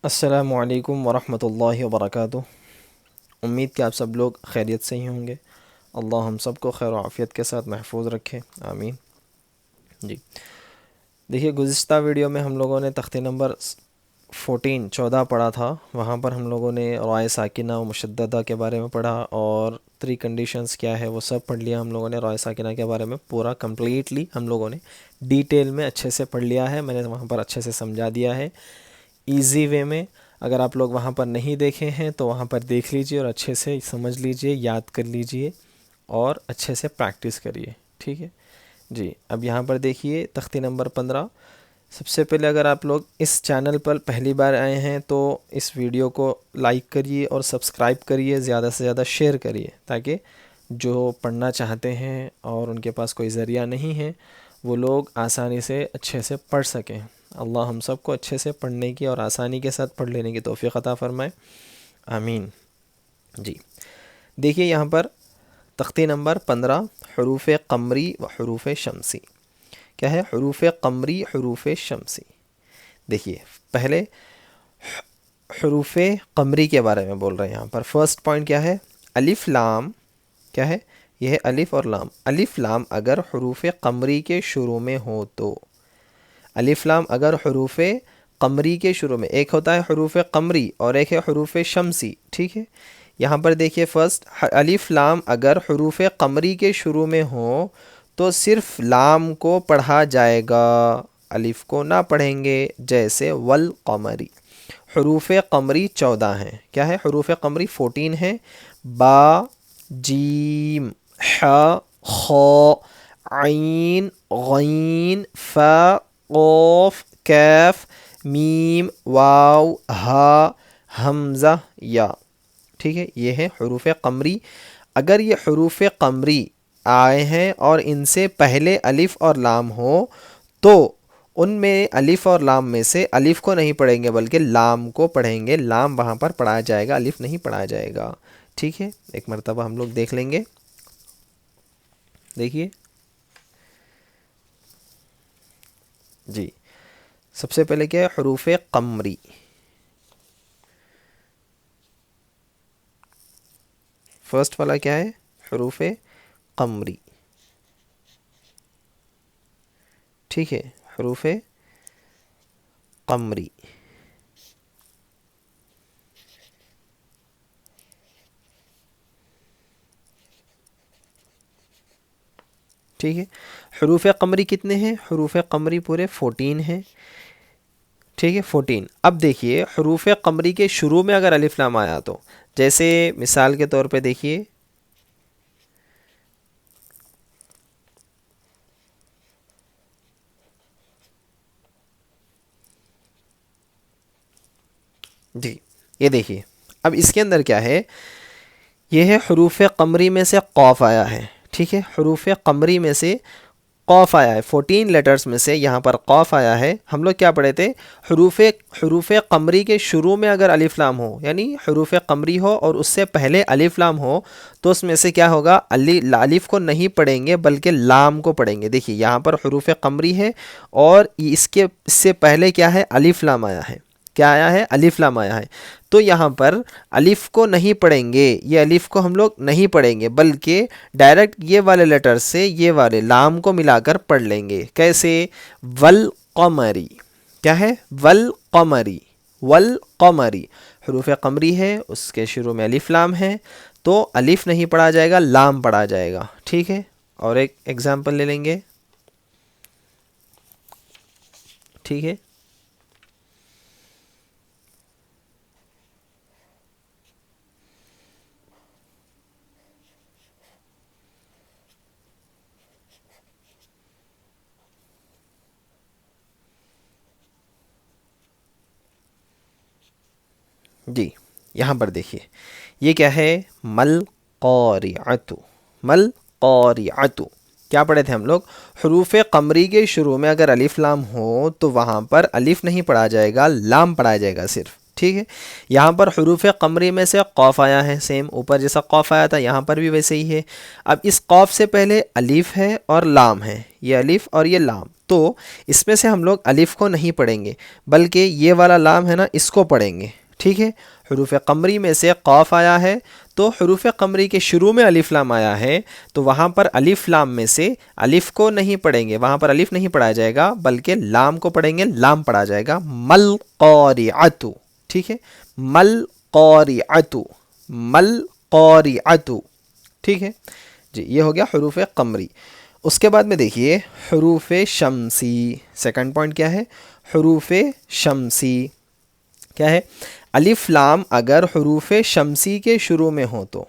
السلام علیکم ورحمۃ اللہ وبرکاتہ۔ امید کہ آپ سب لوگ خیریت سے ہی ہوں گے۔ اللہ ہم سب کو خیر و عافیت کے ساتھ محفوظ رکھے، آمین۔ جی دیکھیے، گزشتہ ویڈیو میں ہم لوگوں نے تختی نمبر 14 پڑھا تھا۔ وہاں پر ہم لوگوں نے رائے ساکنہ و مشددہ کے بارے میں پڑھا اور 3 کنڈیشنز کیا ہے وہ سب پڑھ لیا ہم لوگوں نے۔ رائے ساکنہ کے بارے میں پورا کمپلیٹلی ہم لوگوں نے ڈیٹیل میں اچھے سے پڑھ لیا ہے۔ میں نے وہاں پر اچھے سے سمجھا دیا ہے ایزی وے میں۔ اگر آپ لوگ وہاں پر نہیں دیکھے ہیں تو وہاں پر دیکھ لیجئے اور اچھے سے سمجھ لیجئے، یاد کر لیجئے اور اچھے سے پریکٹس کریے، ٹھیک ہے جی۔ اب یہاں پر دیکھیے تختی نمبر 15۔ سب سے پہلے اگر آپ لوگ اس چینل پر پہلی بار آئے ہیں تو اس ویڈیو کو لائک کریے اور سبسکرائب کریے، زیادہ سے زیادہ شیئر کریے تاکہ جو پڑھنا چاہتے ہیں اور ان کے پاس کوئی ذریعہ نہیں ہے وہ لوگ آسانی سے اچھے سے پڑھ سکیں۔ اللہ ہم سب کو اچھے سے پڑھنے کی اور آسانی کے ساتھ پڑھ لینے کی توفیق عطا فرمائے، آمین جی۔ دیکھیے یہاں پر تختی نمبر 15، حروف قمری و حروف شمسی۔ کیا ہے؟ حروف قمری، حروف شمسی۔ دیکھیے پہلے حروف قمری کے بارے میں بول رہے ہیں۔ یہاں پر فرسٹ پوائنٹ کیا ہے؟ الف لام۔ کیا ہے؟ یہ ہے الف اور لام۔ الف لام اگر حروف قمری کے شروع میں ہو تو، الف لام اگر حروف قمری کے شروع میں، ایک ہوتا ہے حروف قمری اور ایک ہے حروف شمسی، ٹھیک ہے۔ یہاں پر دیکھیے فرسٹ الف لام اگر حروف قمری کے شروع میں ہو تو صرف لام کو پڑھا جائے گا، الف کو نہ پڑھیں گے، جیسے والقمری۔ حروف قمری 14 ہیں۔ کیا ہے؟ حروف قمری 14 ہیں۔ با، جیم، ح، خ، عین، غین، فا، قوف، کیف، میم، واو، ہا، حمزہ، یا، ٹھیک ہے۔ یہ ہے حروف قمری۔ اگر یہ حروف قمری آئے ہیں اور ان سے پہلے الف اور لام ہو تو ان میں الف اور لام میں سے الف کو نہیں پڑھیں گے بلکہ لام کو پڑھیں گے۔ لام وہاں پر پڑھا جائے گا، الف نہیں پڑھا جائے گا، ٹھیک ہے۔ ایک مرتبہ ہم لوگ دیکھ لیں گے۔ دیکھیے جی، سب سے پہلے کیا ہے؟ حروف قمری۔ فرسٹ والا کیا ہے؟ حروف قمری، ٹھیک ہے۔ حروف قمری، ٹھیک ہے۔ حروف قمری کتنے ہیں؟ حروف قمری پورے 14 ہیں، ٹھیک ہے، 14۔ اب دیکھیے حروف قمری کے شروع میں اگر الف لام آیا تو، جیسے مثال کے طور پہ دیکھیے جی، یہ دیکھیے اب اس کے اندر کیا ہے؟ یہ ہے حروف قمری میں سے قوف آیا ہے، ٹھیک ہے۔ حروف قمری میں سے قوف آیا ہے، 14 لیٹرز میں سے یہاں پر قوف آیا ہے۔ ہم لوگ کیا پڑھے تھے؟ حروف قمری کے شروع میں اگر الف لام ہو، یعنی حروف قمری ہو اور اس سے پہلے الف لام ہو تو اس میں سے کیا ہوگا؟ الف کو نہیں پڑھیں گے بلکہ لام کو پڑھیں گے۔ دیکھیے یہاں پر حروف قمری ہے اور اس سے پہلے کیا ہے؟ الف لام آیا ہے۔ کیا آیا ہے؟ الف لام آیا ہے۔ تو یہاں پر الف کو نہیں پڑھیں گے، یہ الف کو ہم لوگ نہیں پڑھیں گے بلکہ ڈائریکٹ یہ والے لیٹر سے یہ والے لام کو ملا کر پڑھ لیں گے۔ کیسے؟ والقمری۔ کیا ہے؟ والقمری، والقمری۔ حروف قمری ہے، اس کے شروع میں الف لام ہے تو الف نہیں پڑھا جائے گا، لام پڑھا جائے گا، ٹھیک ہے۔ اور ایک ایگزامپل لے لیں گے، ٹھیک ہے۔ جی یہاں پر دیکھیے یہ کیا ہے؟ مل قارعۃ، مل قارعۃ۔ کیا پڑھے تھے ہم لوگ؟ حروف قمری کے شروع میں اگر الف لام ہو تو وہاں پر الف نہیں پڑھا جائے گا، لام پڑھا جائے گا صرف، ٹھیک ہے۔ یہاں پر حروف قمری میں سے قوف آیا ہے، سیم اوپر جیسا قوف آیا تھا یہاں پر بھی ویسے ہی ہے۔ اب اس قوف سے پہلے الف ہے اور لام ہے، یہ الف اور یہ لام، تو اس میں سے ہم لوگ الف کو نہیں پڑھیں گے بلکہ یہ والا لام ہے نا اس کو پڑھیں گے، ٹھیک ہے۔ حروف قمری میں سے قاف آیا ہے تو حروف قمری کے شروع میں الف لام آیا ہے تو وہاں پر الف لام میں سے الف کو نہیں پڑھیں گے، وہاں پر الف نہیں پڑھا جائے گا بلکہ لام کو پڑھیں گے، لام پڑھا جائے گا، مل قارعۃ، ٹھیک ہے، مل قارعۃ، مل قارعۃ، ٹھیک ہے جی، یہ ہو گیا حروف قمری۔ اس کے بعد میں دیکھیے حروف شمسی، سیکنڈ پوائنٹ کیا ہے؟ حروف شمسی کیا ہے؟ الف لام اگر حروف شمسی کے شروع میں ہو تو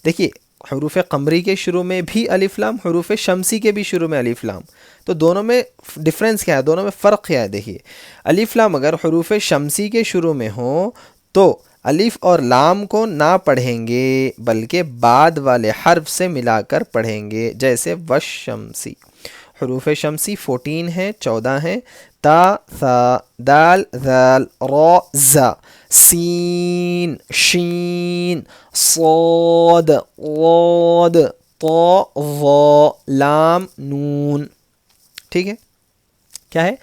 دیکھیے حروف قمری کے شروع میں بھی الف لام، حروف شمسی کے بھی شروع میں الف لام، تو دونوں میں ڈفرینس کیا ہے، دونوں میں فرق کیا ہے؟ دیکھیے الف لام اگر حروف شمسی کے شروع میں ہو تو الف اور لام کو نہ پڑھیں گے بلکہ بعد والے حرف سے ملا کر پڑھیں گے، جیسے والشمسی۔ حروف شمسی 14 ہیں، 14 ہیں، تا، ثا، دال، ذال، را، زا، سین، شین، صاد، غاد، طا، ظا، لام، نون، ٹھیک ہے۔ کیا ہے؟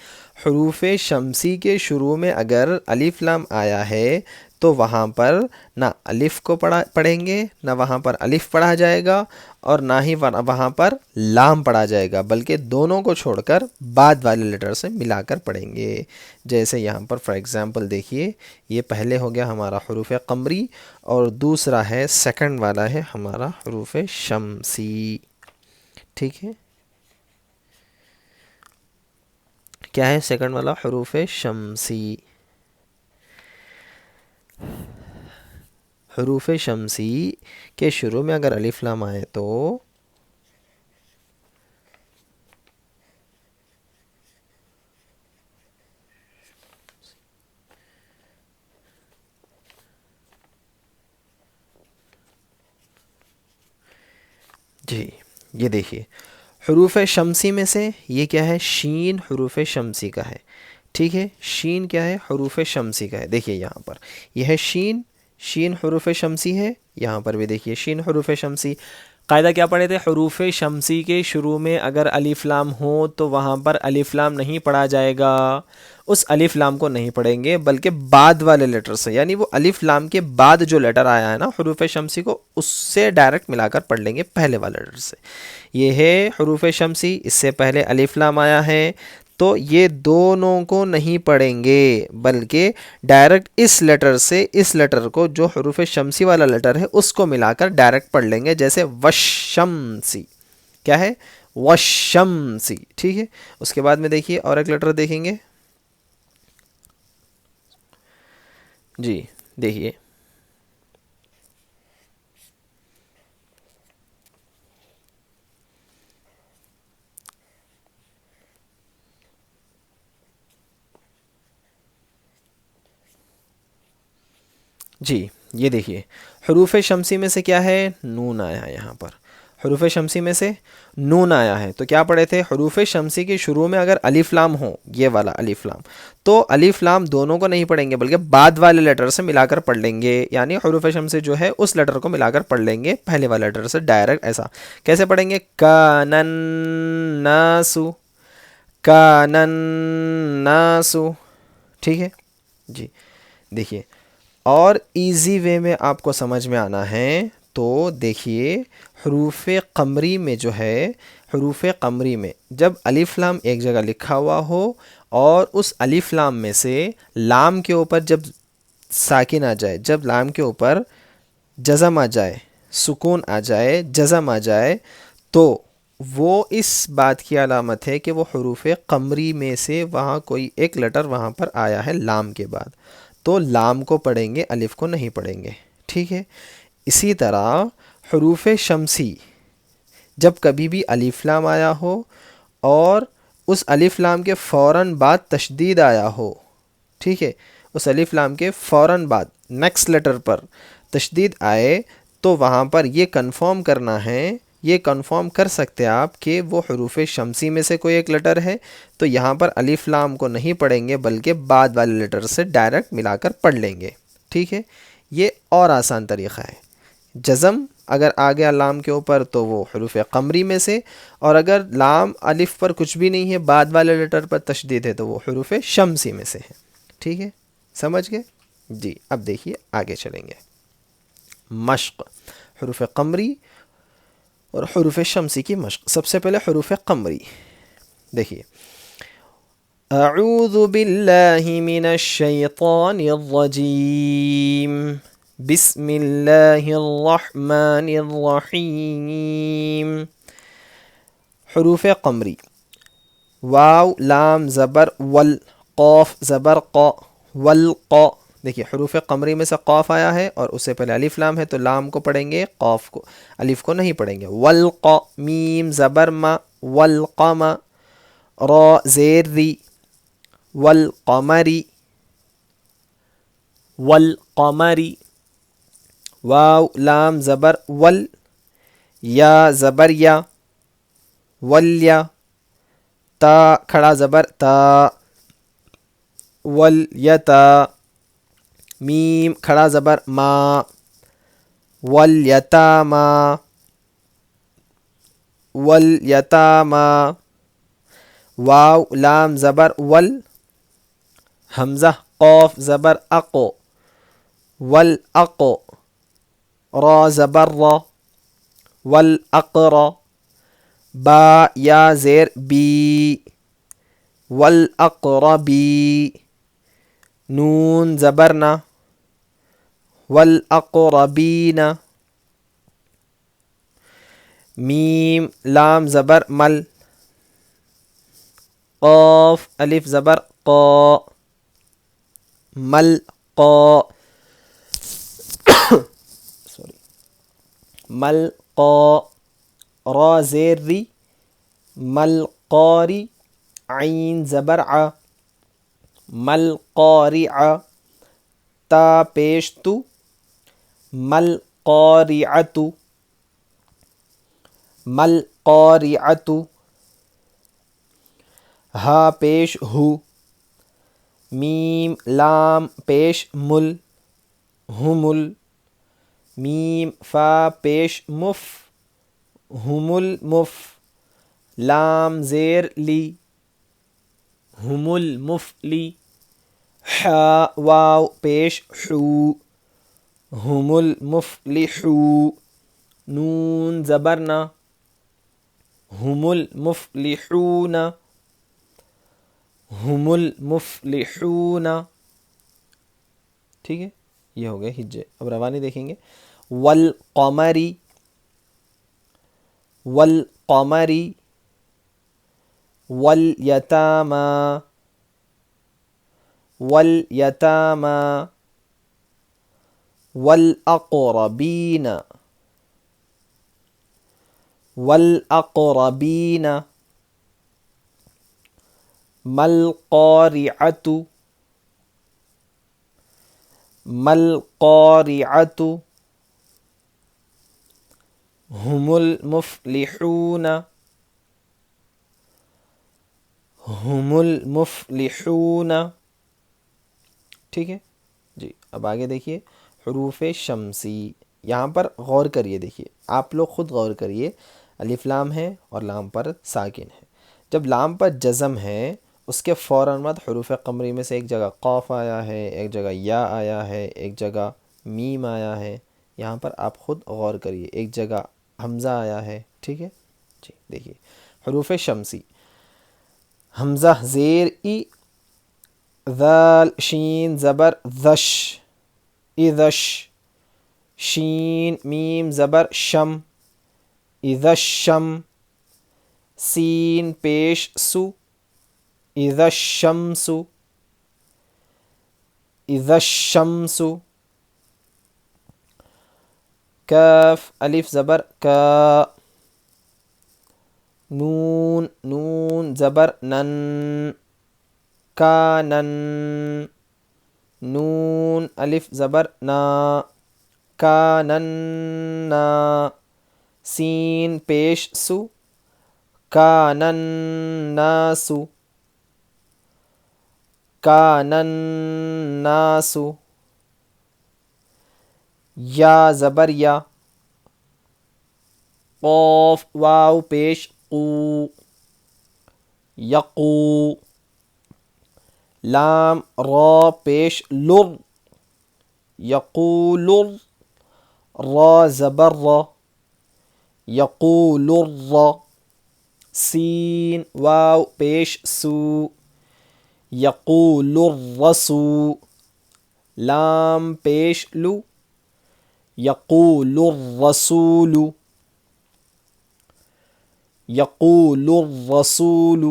حروف شمسی کے شروع میں اگر الف لام آیا ہے تو وہاں پر نہ الف کو پڑھیں گے، نہ وہاں پر الف پڑھا جائے گا اور نہ ہی وہاں پر لام پڑھا جائے گا، بلکہ دونوں کو چھوڑ کر بعد والے لیٹر سے ملا کر پڑھیں گے۔ جیسے یہاں پر فار ایگزامپل دیکھیے، یہ پہلے ہو گیا ہمارا حروف قمری اور دوسرا ہے سیکنڈ والا ہے ہمارا حروف شمسی، ٹھیک ہے۔ کیا ہے سیکنڈ والا؟ حروف شمسی۔ حروف شمسی کے شروع میں اگر الف لام آئے تو جی یہ دیکھیے حروف شمسی میں سے یہ کیا ہے؟ شین حروف شمسی کا ہے، ٹھیک ہے۔ شین کیا ہے؟ حروف شمسی کا ہے۔ دیکھیے یہاں پر یہ ہے شین، شین حروف شمسی ہے، یہاں پر بھی دیکھیے شین حروف شمسی۔ قاعدہ کیا پڑھے تھے؟ حروف شمسی کے شروع میں اگر الف لام ہو تو وہاں پر الف لام نہیں پڑھا جائے گا، اس الف لام کو نہیں پڑھیں گے بلکہ بعد والے لیٹر سے، یعنی وہ الف لام کے بعد جو لیٹر آیا ہے نا حروف شمسی کو، اس سے ڈائریکٹ ملا کر پڑھ لیں گے پہلے والے لیٹر سے۔ یہ ہے حروف شمسی، اس سے پہلے الف لام آیا ہے تو یہ دونوں کو نہیں پڑھیں گے بلکہ ڈائریکٹ اس لیٹر سے اس لیٹر کو، جو حروف شمسی والا لیٹر ہے، اس کو ملا کر ڈائریکٹ پڑھ لیں گے، جیسے والشمسی۔ کیا ہے؟ والشمسی، ٹھیک ہے۔ اس کے بعد میں دیکھیے اور ایک لیٹر دیکھیں گے، جی دیکھیے جی یہ دیکھیے حروف شمسی میں سے کیا ہے؟ نون آیا ہے یہاں پر، حروف شمسی میں سے نون آیا ہے تو کیا پڑھے تھے؟ حروف شمسی کے شروع میں اگر الف لام ہو، یہ والا الف لام، تو الف لام دونوں کو نہیں پڑھیں گے بلکہ بعد والے لیٹر سے ملا کر پڑھ لیں گے، یعنی حروف شمسی جو ہے اس لیٹر کو ملا کر پڑھ لیں گے پہلے والے لیٹر سے ڈائریکٹ۔ ایسا کیسے پڑھیں گے؟ کان الناس، کان الناس، ٹھیک ہے جی۔ دیکھیے اور ایزی وے میں آپ کو سمجھ میں آنا ہے تو دیکھیے حروف قمری میں جو ہے، حروف قمری میں جب الف لام ایک جگہ لکھا ہوا ہو اور اس الف لام میں سے لام کے اوپر جب ساکن آ جائے، جب لام کے اوپر جزم آ جائے، سکون آ جائے، جزم آ جائے، تو وہ اس بات کی علامت ہے کہ وہ حروف قمری میں سے وہاں کوئی ایک لیٹر وہاں پر آیا ہے لام کے بعد، تو لام کو پڑھیں گے، الف کو نہیں پڑھیں گے، ٹھیک ہے۔ اسی طرح حروف شمسی جب کبھی بھی الف لام آیا ہو اور اس الف لام کے فوراً بعد تشدید آیا ہو، ٹھیک ہے، اس الف لام کے فوراً بعد نیکسٹ لیٹر پر تشدید آئے تو وہاں پر یہ کنفرم کرنا ہے، یہ کنفرم کر سکتے آپ کہ وہ حروف شمسی میں سے کوئی ایک لیٹر ہے، تو یہاں پر الف لام کو نہیں پڑھیں گے بلکہ بعد والے لیٹر سے ڈائریکٹ ملا کر پڑھ لیں گے، ٹھیک ہے۔ یہ اور آسان طریقہ ہے، جزم اگر آ گیا لام کے اوپر تو وہ حروف قمری میں سے، اور اگر لام الف پر کچھ بھی نہیں ہے، بعد والے لیٹر پر تشدید ہے، تو وہ حروف شمسی میں سے ہے. ٹھیک ہے، سمجھ گئے؟ جی اب دیکھیے آگے چلیں گے. مشق، حروف قمری اور حروف شمسی کی مشق. سب سے پہلے حروف قمری دیکھیے. اعوذ باللہ من الشیطان الرجیم، بسم اللہ الرحمن الرحیم. حروف قمری: واو لام زبر ول، قوف زبر ق، والق. دیکھیے حروف قمری میں سے قوف آیا ہے اور اس سے پہلے الف لام ہے، تو لام کو پڑھیں گے، قوف کو، الف کو نہیں پڑھیں گے. والق، میم زبر ما، والقم، را زیر ری، والقمری، والقمری. واو لام زبر ول، یا زبر یا، والیا. تا کھڑا زبر تا، والیتا. میم کھڑا زبر ما، والیتاما، والیتاما. واو لام زبر ول، حمزہ قوف زبر اق، والاق. را زبر را، والاقر. با یا زیر بی، والاقربی. نون زبرنا، والاقربین. میم لام زبر مل، قاف الف زبر قا، مل قا. سوری، مل قا. را زیر ری، مل قاری. عین زبر ع، مل قارع. تا پیش تو، مل قارعت، مل قارعت. ہا پیش ہو، میم لام پیش مل، ہمل. میم فا پیش مف، ہم المف. لام زیر لی، ہم المفلی. حا واو پیش حو، ہم المفلحو. نون زبرنا، ہم المفلحون، ہم المفلحون. ٹھیک ہے، یہ ہو گئے ہجے. اب روانی دیکھیں گے. والقمری، والقمری. والیتاما، والیتاما. والاقربین، والاقربین. ملقارعۃ، ملقارعۃ. ہم المفلحون، ہم المفلحون. ٹھیک ہے جی. اب آگے دیکھیے حروف شمسی. یہاں پر غور کریے، دیکھیے آپ لوگ خود غور کریے. الف لام ہے اور لام پر ساکن ہے. جب لام پر جزم ہے اس کے فوراً بعد حروف قمری میں سے ایک جگہ قاف آیا ہے، ایک جگہ یا آیا ہے، ایک جگہ میم آیا ہے. یہاں پر آپ خود غور کریے، ایک جگہ حمزہ آیا ہے. ٹھیک ہے جی. دیکھیے حروف شمسی. حمزہ زیر ای، ذال شین زبر ذش، اذش. شین میم زبر شم، اذا الشم. سین پیش سو، اذا الشمس، اذا الشمس. کاف الف زبر کا. نون نون زبر نن، کانن. نون الف زبر نا، کاننا. سین پیش سو، کانناس، کانناس. یا زبر یا، قاف واو پیش قو یقو، لام را پیش لر یقولر، را زبر را یقول الر، سین واو پیش سو یقول الرسو، لام پیش لو یقول الرسول یقول الرسول،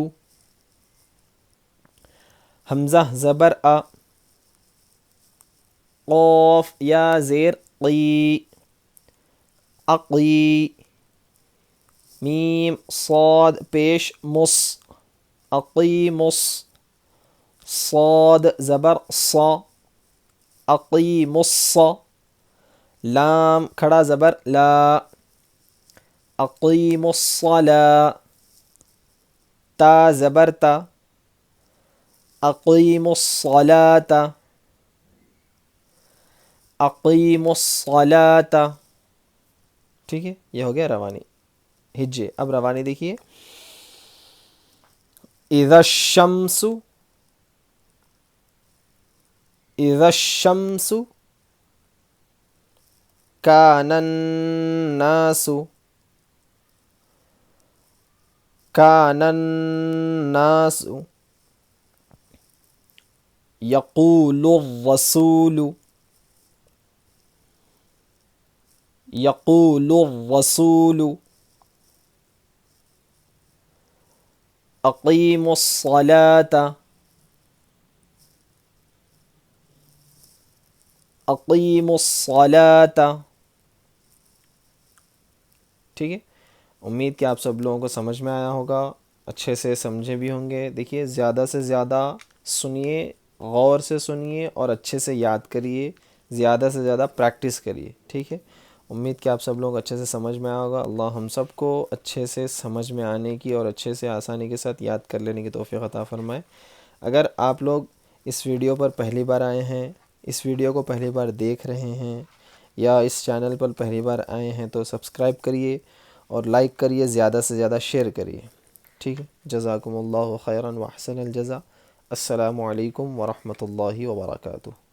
حمزہ زبر ا، قاف یا زیر قی اقی، میم صاد پیش مص اقیمص، صاد زبر صا اقیمص، لام کھڑا زبر لا اقیموا الصلاة، تا زبر تا اقیموا الصلاة اقیموا الصلاة، ٹھیک ہے، یہ ہو گیا روانی ہجے۔ اب روانی دیکھیے، اذا الشمس اذا الشمس كان الناس كان الناس يقول الرسول يقول الرسول أقيموا الصلاة أقيموا الصلاة، ٹھیک ہے۔ امید کہ آپ سب لوگوں کو سمجھ میں آیا ہوگا، اچھے سے سمجھے بھی ہوں گے۔ دیکھیے زیادہ سے زیادہ سنیے، غور سے سنیے اور اچھے سے یاد کریے، زیادہ سے زیادہ پریکٹس کریے، ٹھیک ہے۔ امید کہ آپ سب لوگ اچھے سے سمجھ میں آیا ہوگا۔ اللہ ہم سب کو اچھے سے سمجھ میں آنے کی اور اچھے سے آسانی کے ساتھ یاد کر لینے کی توفیق عطا فرمائے۔ اگر آپ لوگ اس ویڈیو پر پہلی بار آئے ہیں، اس ویڈیو کو پہلی بار دیکھ رہے ہیں یا اس چینل پر پہلی بار آئے ہیں تو سبسکرائب کریے اور لائک کریے، زیادہ سے زیادہ شیئر کریے، ٹھیک ہے۔ جزاکم اللہ خیرا و احسن الجزا۔ السلام علیکم ورحمۃ اللہ وبرکاتہ۔